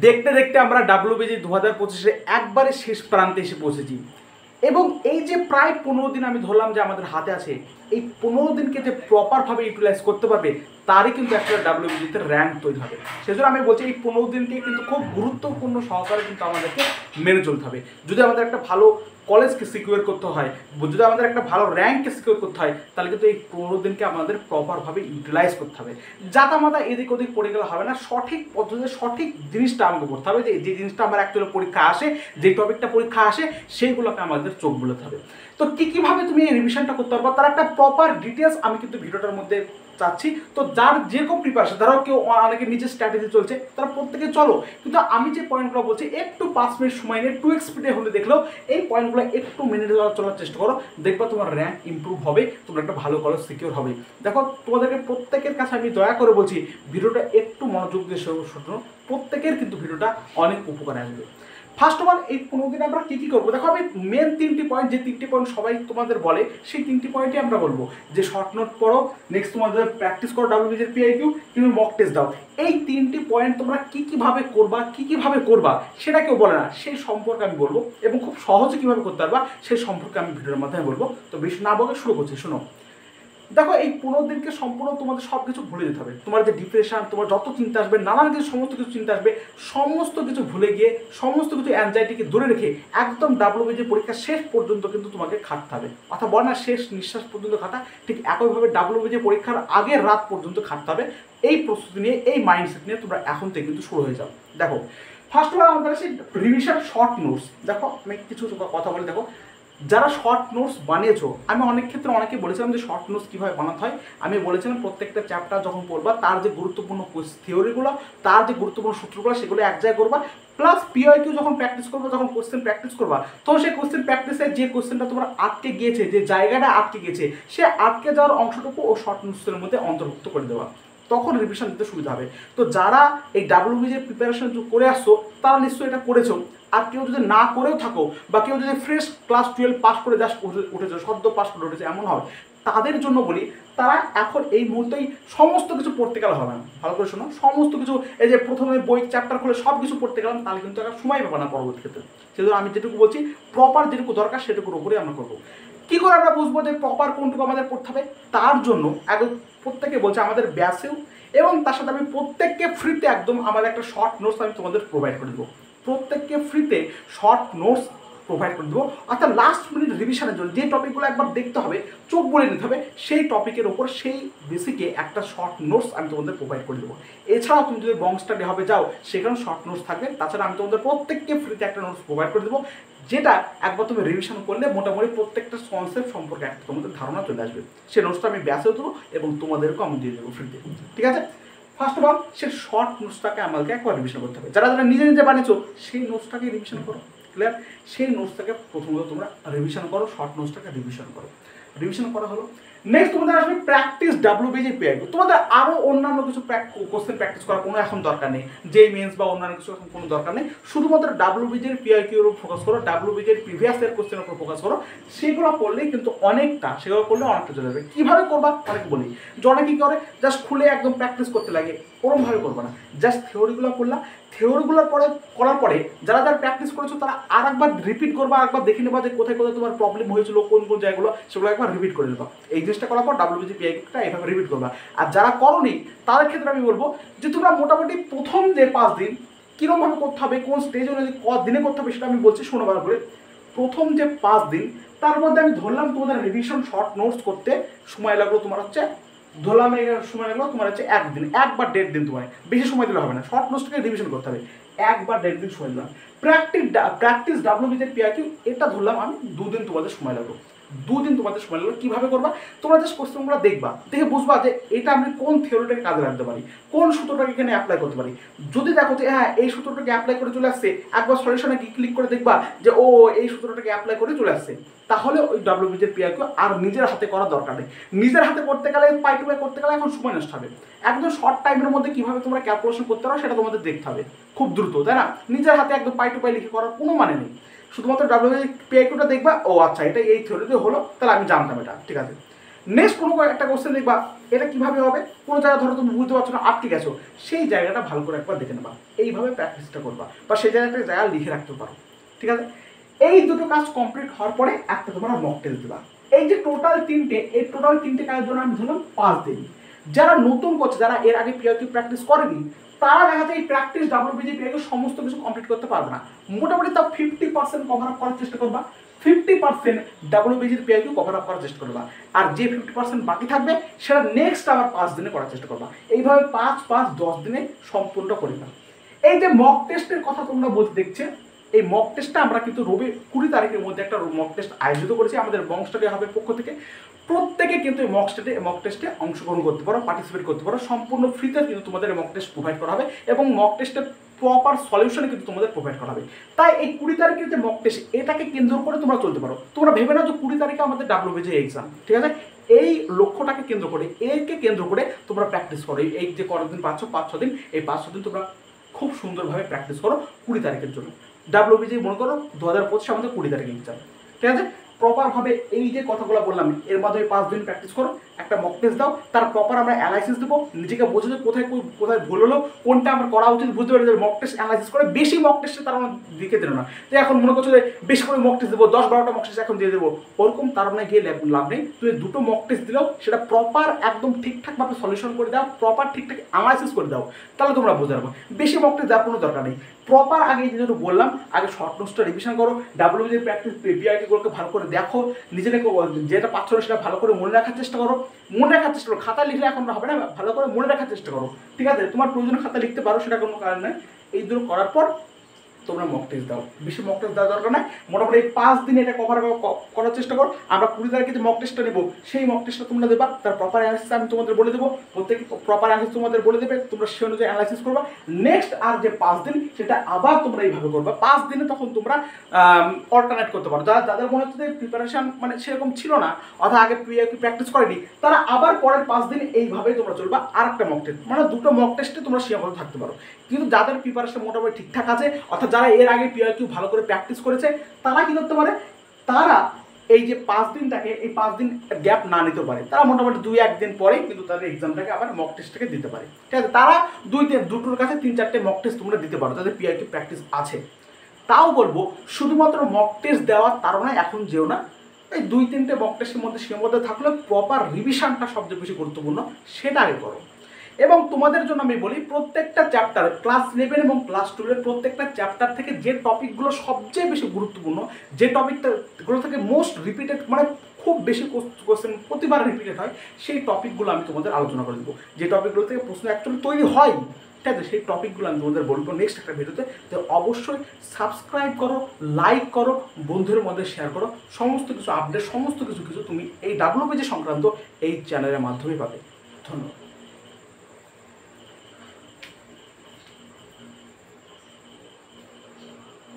দেখতে দেখতে আমরা ডাব্লিউবিজি 2025-এ একবারে শেষ প্রান্তে এসে পৌঁছেছি এবং এই যে প্রায় 15 দিন আমি ধরলাম যে আমাদের হাতে আছে, এই 15 দিনকে যে প্রপারভাবে ইউটিলাইজ করতে পারবে তারই কিন্তু একটা ডাব্লিউবিজিতে র্যাঙ্ক তৈরি হবে। সেজন্য আমি বলছি এই 15 দিনকে কিন্তু খুব গুরুত্বপূর্ণ সহকারে কিন্তু আমাদেরকে মেনে চলতে হবে। যদি আমাদের একটা ভালো কলেজকে সিকিউর করতে হয়, যদি আমাদের একটা ভালো র্যাঙ্ককে সিকিউর করতে হয়, তাহলে কিন্তু এই 15 দিনকে আমাদের প্রপারভাবে ইউটিলাইজ করতে হবে। জাতামাতা এদিক ওদিক পড়ে গেলে হবে না, সঠিক পদ্ধতিতে সঠিক জিনিসটা আমাকে পড়তে হবে। যে জিনিসটা আমার অ্যাকচুয়ালি পরীক্ষা আসে, যে টপিকটা পরীক্ষা আসে, সেইগুলোকে আমাদের চোখ বুলাতে হবে। তো কীভাবে তুমি এই রিভিশনটা করতে পারবো তার একটা প্রপার ডিটেলস আমি কিন্তু ভিডিওটার মধ্যে চাচ্ছি। তো যার যেরকম প্রিপারেশন, ধরো কেউ অনেকে নিজের স্ট্র্যাটেজি চলছে, তারা প্রত্যেকে চলো, কিন্তু আমি যে পয়েন্টগুলো বলছি একটু 5 মিনিট সময় নিয়ে 2x স্পিডে হলে দেখলেও এই পয়েন্টগুলো একটু মেনে চলার চেষ্টা করো, দেখবা তোমার র্যাঙ্ক ইমপ্রুভ হবে, তোমার একটা ভালো কলেজ সিকিউর হবে। দেখো তোমাদেরকে প্রত্যেকের কাছে আমি দয়া করে বলছি ভিডিওটা একটু মনোযোগ দিয়ে শোনো, প্রত্যেকের কিন্তু ভিডিওটা অনেক উপকারে আসবে। ফার্স্ট অফ অল এই 15 দিন আমরা কী করবো দেখো, আমি মেন 3টি পয়েন্ট, যে 3টি পয়েন্ট সবাই তোমাদের বলে, সেই 3টি পয়েন্টই আমরা বলবো যে শর্ট নোট পড়ো, নেক্সট তোমাদের প্র্যাকটিস করো ডাব্লিউবিজির পিআইকিউ, কিন্তু মক টেস্ট দাও। এই 3টি পয়েন্ট তোমরা কীভাবে করবা সেটা কেউ বলে না, সেই সম্পর্কে আমি বলবো এবং খুব সহজে কীভাবে করতে পারবা সেই সম্পর্কে আমি ভিডিওর মাধ্যমে বলবো। তো বেশি না বলে শুরু করছি, শোনো। দেখো এই 15 দিনকে সম্পূর্ণ তোমাদের সব কিছু ভুলে যেতে হবে। তোমার যে ডিপ্রেশন, তোমার যত চিন্তা আসবে, নানান কিছু সমস্ত কিছু চিন্তা আসবে, সমস্ত কিছু ভুলে গিয়ে, সমস্ত কিছু অ্যাংজাইটিকে দূরে রেখে একদম ডাব্লিউবিজি পরীক্ষা শেষ পর্যন্ত কিন্তু তোমাকে খাটতে হবে। অর্থাৎ বলে না শেষ নিঃশ্বাস পর্যন্ত খাটা, ঠিক একইভাবে ডাব্লিউবিজি পরীক্ষার আগের রাত পর্যন্ত খাটতে হবে। এই প্রস্তুতি নিয়ে, এই মাইন্ডসেট নিয়ে তোমরা এখন থেকে কিন্তু শুরু হয়ে যাও। দেখো ফার্স্ট অফ অল আমাদের কাছে রিভিশন শর্ট নোটস। দেখো আমি কিছু কথা বলি, দেখো যারা শর্ট নোটস বানিয়েছো, আমি অনেক ক্ষেত্রে অনেকে বলেছিলাম যে শর্ট নোটস কীভাবে বানাতে হয়। আমি বলেছিলাম প্রত্যেকটা চ্যাপ্টার যখন পড়বা তার যে গুরুত্বপূর্ণ থিওরিগুলো, তার যে গুরুত্বপূর্ণ সূত্রগুলো, সেগুলো এক জায়গায় করবা। প্লাস পিওয়াইকিউ যখন প্র্যাকটিস করবো, যখন কোশ্চেন প্র্যাকটিস করবা, তখন সেই কোশ্চেন প্র্যাকটিসে যে কোশ্চেনটা তোমার আটকে গিয়েছে, যে জায়গাটা আটকে গেছে, সে আটকে যাওয়ার অংশটুকু ও শর্ট নোটসের মধ্যে অন্তর্ভুক্ত করে দেওয়া, তখন রিভিশন দিতে সুবিধা হবে। তো যারা এই ডাব্লিউবিজির প্রিপারেশন করে আসছো তারা নিশ্চয়ই এটা করেছো। আর কেউ যদি না করেও থাকো, বা কেউ যদি ফ্রেশ ক্লাস 12 পাস করে জাস্ট উঠেছে, সদ্য পাস করে উঠেছে, এমন হয়, তাদের জন্য বলি তারা এখন এই মুহূর্তেই সমস্ত কিছু পড়তে গেলে হবে না। ভালো করে শোনো, সমস্ত কিছু এই যে প্রথমে বই চ্যাপ্টার খুলে সব কিছু পড়তে গেলাম, তাহলে কিন্তু একটা সময় পাবে না পরবর্তী ক্ষেত্রে। সেজন্য আমি যেটুকু বলছি প্রপার যেটুকু দরকার সেটুকুর উপরে আমরা করবো। কী করে আমরা বুঝবো যে প্রপার কোনটুকু আমাদের পড়তে হবে? তার জন্য একদম প্রত্যেকে বলছে আমাদের ব্যাসেও, এবং তার সাথে আমি প্রত্যেককে ফ্রিতে একদম আমাদের একটা শর্ট নোটস আমি তোমাদের প্রোভাইড করে দেবো। প্রত্যেককে ফ্রিতে শর্ট নোটস প্রোভাইড করে দেবো। অর্থাৎ লাস্ট মিনিট রিভিশনের জন্য যে টপিকগুলো একবার দেখতে হবে, চোখ বলে নিতে হবে, সেই টপিকের ওপর সেই বেসিকে একটা শর্ট নোটস আমি তোমাদের প্রোভাইড করে দেবো। এছাড়াও তুমি যদি বং স্টাডি হবে যাও, সেখানে শর্ট নোটস থাকবে। তাছাড়া আমি তোমাদের প্রত্যেককে ফ্রিতে একটা নোটস প্রোভাইড করে দেবো, যেটা একবার তুমি রিভিশন করলে মোটামুটি প্রত্যেকটা কনসেপ্ট সম্পর্কে একটা তোমাদের ধারণা চলে আসবে। সেই নোটসটা আমি ব্যাসেও দেবো এবং তোমাদেরকেও আমি দিয়ে দেবো ফ্রিতে। ঠিক আছে? First of all say short নোটসটাকে আমাকে একবার রিভিশন করতে হবে। যারা যারা নিজে নিজে বানিয়েছো সেই নোটসটাকে রিভিশন করো। ক্লিয়ার? সেই নোটসটাকে প্রথমত তোমরা রিভিশন করো, শর্ট নোটসটাকে রিভিশন করো। রিভিশন করা হলো, নেক্সট তোমাদের আসবে প্র্যাকটিস ডাব্লিউবিজি পিআইকিউ। তোমাদের আরও অন্যান্য কিছু কোশ্চেন প্র্যাকটিস করার কোনো এখন দরকার নেই, যেই মেন্স বা অন্যান্য কিছু এখন কোনো দরকার নেই। শুধুমাত্র ডাব্লিউবিজির পিআইকিউর উপর ফোকাস করো, ডাব্লিউবিজির প্রিভিয়াস ইয়ার কোশ্চেনের উপর ফোকাস করো। সেগুলো করলেই কিন্তু অনেকটা, সেগুলো করলে অনেকটা চলে যাবে। কীভাবে করবা অনেকে বলি, যে অনেকে কী করে জাস্ট খুলে একদম প্র্যাকটিস করতে লাগে, ওরমভাবে করবা না। জাস্ট থিওরিগুলো করলাম, থিওরিগুলোর পরে করার পরে যারা যারা প্র্যাকটিস করেছো তারা আর একবার রিপিট করবা, আরেকবার দেখে নেবা যে কোথায় কোথায় তোমার প্রবলেম হয়েছিল, কোন কোন জায়গাগুলো, সেগুলো একবার রিপিট করে নেবা। এই জিনিসটা করার পর ডাব্লিউবিজি পিআইকিউটা এইভাবে রিপিট করবা। আর যারা করোনি তাদের ক্ষেত্রে আমি বলবো যে তোমরা মোটামুটি প্রথম যে 5 দিন কীরকমভাবে করতে হবে, কোন স্টেজ অনুযায়ী দিনে করতে হবে সেটা আমি বলছি, শোনো ভালো করে। প্রথম যে 5 দিন তার মধ্যে আমি ধরলাম তোমাদের রিভিশন শর্ট নোটস করতে সময় লাগলো তোমার হচ্ছে, ধরলাম এই সময় লাগলো তোমার হচ্ছে 1 দিন, 1 বা 1.5 দিন, তোমার বেশি সময় দিলে হবে না, শর্ট নোটসটাকে রিভিশন করতে হবে। 1 বা 1.5 দিন সময় দিলাম। প্র্যাকটিস ডাব্লিউবিজির পিআইকিউ এটা ধরলাম আমি 2 দিন তোমাদের সময় লাগলো। 2 দিন তোমাদের সময় লাগলো। কীভাবে করবা? তোমরা জাস্ট কোশ্চেনগুলো দেখবা, দেখে বুঝবা যে এটা আমি কোন থিওরিটাকে কাজে রাখতে পারি, কোন সূত্রটাকে এখানে অ্যাপ্লাই করতে পারি। যদি দেখো যে হ্যাঁ এই সূত্রটাকে অ্যাপ্লাই করে চলে আসছে, একবার সলিউশনে ক্লিক করে দেখবা যে ও এই সূত্রটাকে অ্যাপ্লাই করে চলে আসছে, তাহলে ওই ডাব্লিউবিজির পিআইকিউ আর নিজের হাতে করার দরকার নেই। নিজের হাতে করতে গেলে, পাই টু পাই করতে গেলে এখন সময় নষ্ট হবে। একদম শর্ট টাইমের মধ্যে কীভাবে তোমরা ক্যালকুলেশন করতে পারো সেটা তোমাদের দেখতে হবে খুব দ্রুত, তাই না? নিজের হাতে একদম পাই টু পাই লিখে করার কোনো মানে নেই। শুধুমাত্র ডাব্লিউবিজি পিআইকিউটা দেখবা, ও আচ্ছা এটা এই থিওরিতে হলো, তাহলে আমি জানতাম এটা, ঠিক আছে। নেক্সট কোনো একটা কোশ্চেন দেখবা এটা কীভাবে হবে, কোনো জায়গা ধরো তুমি বুঝতে পারছো না, আটকে গেছো, সেই জায়গাটা ভালো করে একবার দেখে নেবা, এইভাবে প্র্যাকটিসটা করবা বা সেই জায়গাটা জায়গা লিখে রাখতে পারো। ঠিক আছে, এই দুটো কাজ কমপ্লিট হওয়ার পরে একটা তোমরা মক টেস্ট দিবা। এই যে টোটাল তিনটে কাজের জন্য আমি ধরলাম 5 দিন। যারা নতুন করছে, যারা এর আগে পিআইকিউ প্র্যাকটিস করেনি, তারা দেখা যায় এই প্র্যাকটিস ডাব্লিউবিজি পিআইকিউ সমস্ত কিছু কমপ্লিট করতে পারবে না। মোটামুটি তাও 50% কভার আপ করার চেষ্টা করবা, 50% ডাব্লিউবিজির পিআইকিউ কভার আপ করার চেষ্টা করবা, আর যে 50% বাকি থাকবে সেটা নেক্সট আবার 5 দিনে করার চেষ্টা করবা। এইভাবে 5-5-10 দিনে সম্পূর্ণ করবা। এই যে মক টেস্টের কথা তোমরা বলতে দেখছে, এই মক টেস্টটা আমরা কিন্তু রবি 20 তারিখের মধ্যে একটা মক টেস্ট আয়োজিত করেছি আমাদের বং স্টাডি হাবের পক্ষ থেকে। প্রত্যেকে কিন্তু এই মক টেস্টে অংশগ্রহণ করতে পারো, পার্টিসিপেট করতে পারো, সম্পূর্ণ ফ্রিতে কিন্তু তোমাদের মক টেস্ট প্রোভাইড করা হবে এবং মক টেস্টের প্রপার সলিউশনে কিন্তু তোমাদের প্রোভাইড করা হবে। তাই এই 20 তারিখের যে মক টেস্ট, এটাকে কেন্দ্র করে তোমরা চলতে পারো। তোমরা ভেবে না যে 20 তারিখে আমাদের ডাব্লিউবিজি এক্সাম, ঠিক আছে, এই লক্ষ্যটাকে কেন্দ্র করে, একে কেন্দ্র করে তোমরা প্র্যাকটিস করো। এই যে কতদিন পাচ্ছ, 5-6 দিন, এই 5-6 দিন তোমরা খুব সুন্দরভাবে প্র্যাকটিস করো 20 তারিখের জন্য। ডাব্লিউবিজি মনে করো 2025 আমাদের 20 তারিখে এক্সাম, ঠিক আছে। প্রপারভাবে এই যে কথাগুলো বললাম এর মাধ্যমে 5 দিন প্র্যাকটিস করো, একটা মক টেস্ট দাও, তার প্রপার আমরা অ্যানালাইসিস দেবো, নিজেকে বোঝো যে কোথায় ভুল হলো, কোনটা আমার করা উচিত বুঝতে পারি। মক টেস্ট অ্যানালাইসিস করে বেশি মক টেস্টে তার আমরা দিকে দিল না যে এখন মনে করছো যে বেশি করে মক টেস্ট দেবো, 10-12টা মক টেস্ট এখন দিয়ে দেবো, ওরকম তার মানে গিয়ে লাভ নেই। তুমি 2টো মক টেস্ট দিলেও সেটা প্রপার একদম ঠিকঠাকভাবে সলিউশন করে দাও, প্রপার ঠিকঠাক অ্যানালাইসিস করে দাও, তাহলে তোমরা বুঝতে পারবো। বেশি মক টেস্ট দেওয়ার কোনো দরকার নেই। প্রপার আগে যেহেতু বললাম, আগে শর্ট নোটসটা রিভিশন করো, ডাব্লিউবিজি প্র্যাকটিস পিআইকিউগুলোকে ভালো করে দেখো, নিজেকে যেটা পাচ্ছ না সেটা ভালো করে মনে রাখার চেষ্টা করো, খাতা লিখলে এখন হবে না, ভালো করে মনে রাখার চেষ্টা করো, ঠিক আছে। তোমার প্রয়োজনীয় খাতা লিখতে পারো, সেটা কোনো কারণ নেই। এই দুটো করার পর তোমরা মক টেস্ট দাও, বেশি মক টেস্ট দেওয়ার দরকার নাই। মোটামুটি এই 5 দিনে এটা কভার করার চেষ্টা করো। আমরা 20 তারিখে যে মক টেস্টটা নেবো, সেই মক টেস্টটা তোমরা দেবা, তার প্রপার অ্যানালাইসিস আমি তোমাদের বলে দেবো, প্রত্যেকে প্রপার অ্যানালাইসিস তোমাদের বলে দেবে, তোমরা সেই অনুযায়ী অ্যানালাইসিস করবা। নেক্সট আর যে 5 দিন সেটা আবার তোমরা এইভাবে করবা। 5 দিনে তখন তোমরা অল্টারনেট করতে পারো। যাদের মনে হচ্ছে যে প্রিপারেশন মানে সেরকম ছিল না, অর্থাৎ আগে প্র্যাকটিস করেনি, তারা আবার পরের 5 দিন এইভাবেই তোমরা চলবা। আর একটা মক টেস্ট, মানে 2টো মক টেস্টে তোমরা সীমাবদ্ধ থাকতে পারো। কিন্তু যাদের প্রিপারেশন মোটামুটি ঠিকঠাক আছে, অর্থাৎ যারা এর আগে পিআইকিউ ভালো করে প্র্যাকটিস করেছে, তারা কি করতে পারে, তারা এই যে 5 দিনটাকে, এই 5 দিন গ্যাপ না নিতে পারে, তারা মোটামুটি 2-1 দিন পরে কিন্তু তাদের এক্সামটাকে আবার মক টেস্টটাকে দিতে পারে, ঠিক আছে। তারা দুটোর কাছে 3-4টে মক টেস্ট তোমরা দিতে পারো, তাদের পিআইকিউ প্র্যাকটিস আছে। তাও বলবো শুধুমাত্র মক টেস্ট দেওয়ার তারা এখন যেও না, এই 2-3টে মক টেস্টের মধ্যে সীমাবদ্ধ থাকলে প্রপার রিভিশনটা সবচেয়ে বেশি গুরুত্বপূর্ণ, সেটা আগে করো। এবং তোমাদের জন্য আমি বলি, প্রত্যেকটা চ্যাপ্টার ক্লাস 11 এবং ক্লাস 12 প্রত্যেকটা চ্যাপ্টার থেকে যে টপিকগুলো সবচেয়ে বেশি গুরুত্বপূর্ণ, যে টপিকগুলো থেকে মোস্ট রিপিটেড, মানে খুব বেশি কোশ্চেন প্রতিবার রিপিটেড হয়, সেই টপিকগুলো আমি তোমাদের আলোচনা করে দেবো। যে টপিকগুলো থেকে প্রশ্ন অ্যাকচুয়ালি তৈরি হয়, ঠিক আছে, সেই টপিকগুলো আমি তোমাদের বলবো নেক্সট একটা ভিডিওতে। তো অবশ্যই সাবস্ক্রাইব করো, লাইক করো, বন্ধুদের মধ্যে শেয়ার করো। সমস্ত কিছু আপডেট, সমস্ত কিছু তুমি এই ডাব্লিউবিজি সংক্রান্ত এই চ্যানেলের মাধ্যমে পাবে। ধন্যবাদ।